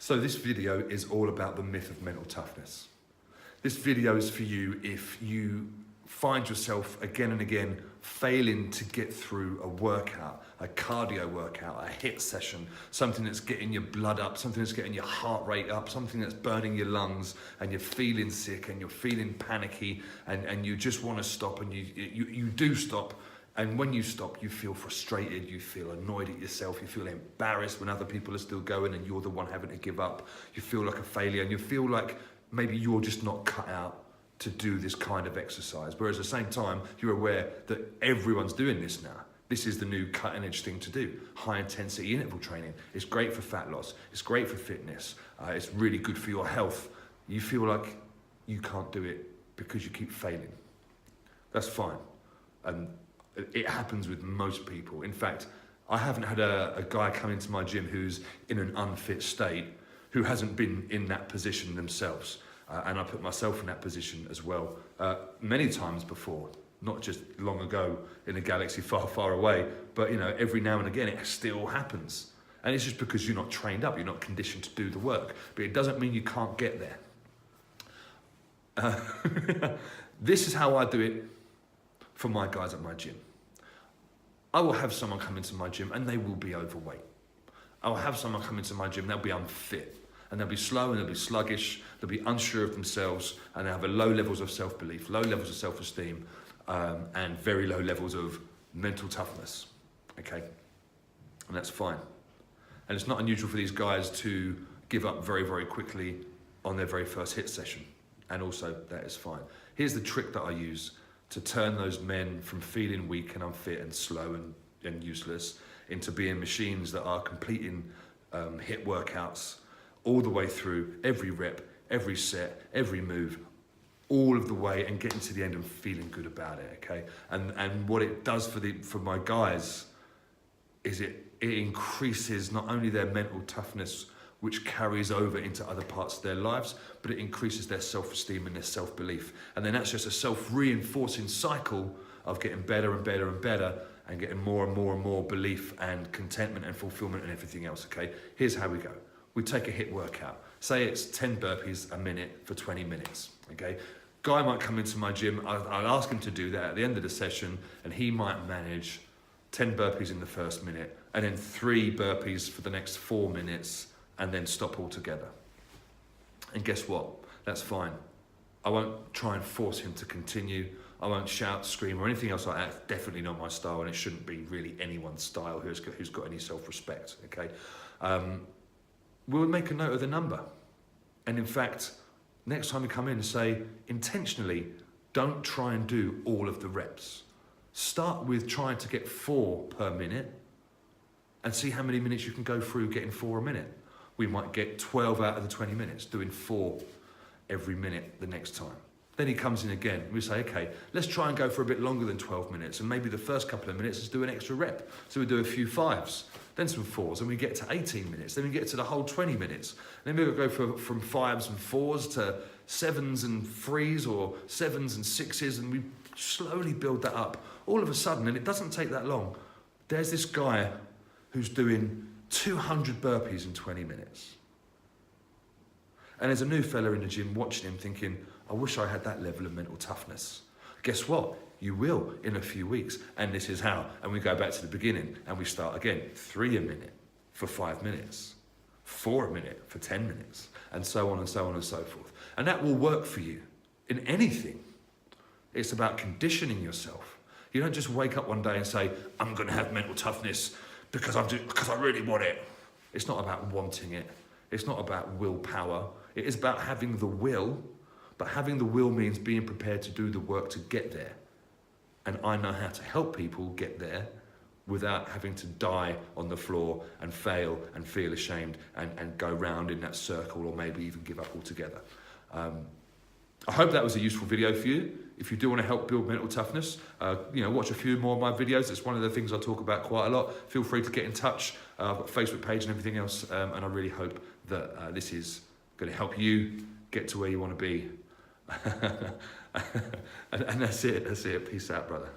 So this video is all about the myth of mental toughness. This video is for you if you find yourself again and again failing to get through a workout, a cardio workout, a HIIT session, something that's getting your blood up, something that's getting your heart rate up, something that's burning your lungs, and you're feeling sick and you're feeling panicky and you just want to stop, and you do stop. And when you stop, you feel frustrated, you feel annoyed at yourself, you feel embarrassed when other people are still going and you're the one having to give up. You feel like a failure and you feel like maybe you're just not cut out to do this kind of exercise. Whereas at the same time, you're aware that everyone's doing this now. This is the new cutting edge thing to do. High intensity interval training. It's great for fat loss. It's great for fitness. It's really good for your health. You feel like you can't do it because you keep failing. That's fine. And it happens with most people. In fact, I haven't had a guy come into my gym who's in an unfit state, who hasn't been in that position themselves. And I put myself in that position as well, many times before, not just long ago in a galaxy far, far away, but every now and again it still happens. And it's just because you're not trained up, you're not conditioned to do the work, but it doesn't mean you can't get there. This is how I do it for my guys at my gym. I will have someone come into my gym and they will be overweight. I will have someone come into my gym, they'll be unfit, and they'll be slow and they'll be sluggish, they'll be unsure of themselves, and they have low levels of self-belief, low levels of self-esteem, and very low levels of mental toughness, okay? And that's fine. And it's not unusual for these guys to give up very, very quickly on their very first HIIT session, and also that is fine. Here's the trick that I use to turn those men from feeling weak and unfit and slow and useless into being machines that are completing HIIT workouts all the way through, every rep, every set, every move, all of the way, and getting to the end and feeling good about it, okay? And what it does for my guys is it increases not only their mental toughness, which carries over into other parts of their lives, but it increases their self-esteem and their self-belief. And then that's just a self-reinforcing cycle of getting better and better and better, and getting more and more and more belief and contentment and fulfillment and everything else, okay? Here's how we go. We take a HIIT workout. Say it's 10 burpees a minute for 20 minutes, okay? Guy might come into my gym, I'll ask him to do that at the end of the session, and he might manage 10 burpees in the first minute, and then 3 burpees for the next 4 minutes, and then stop altogether. And guess what? That's fine. I won't try and force him to continue. I won't shout, scream, or anything else like that. It's definitely not my style, and it shouldn't be really anyone's style who's got any self-respect, okay? We'll make a note of the number. And in fact, next time we come in, say, intentionally, don't try and do all of the reps. Start with trying to get 4 per minute and see how many minutes you can go through getting 4 a minute. We might get 12 out of the 20 minutes, doing 4 every minute the next time. Then he comes in again. We say, okay, let's try and go for a bit longer than 12 minutes. And maybe the first couple of minutes is do an extra rep. So we do a few 5s, then some 4s, and we get to 18 minutes. Then we get to the whole 20 minutes. And then we'll go from 5s and 4s to 7s and 3s, or 7s and 6s, and we slowly build that up. All of a sudden, and it doesn't take that long, there's this guy who's doing 200 burpees in 20 minutes. And there's a new fella in the gym watching him thinking, I wish I had that level of mental toughness. Guess what? You will in a few weeks. And this is how. And we go back to the beginning and we start again. 3 a minute for 5 minutes. 4 a minute for 10 minutes. And so on and so on and so forth. And that will work for you in anything. It's about conditioning yourself. You don't just wake up one day and say, I'm going to have mental toughness because I really want it. It's not about wanting it. It's not about willpower. It is about having the will, but having the will means being prepared to do the work to get there. And I know how to help people get there without having to die on the floor and fail and feel ashamed and go round in that circle, or maybe even give up altogether. I hope that was a useful video for you. If you do want to help build mental toughness, watch a few more of my videos. It's one of the things I talk about quite a lot. Feel free to get in touch. I've got a Facebook page and everything else, and I really hope that this is going to help you get to where you want to be. and that's it. Peace out, brother.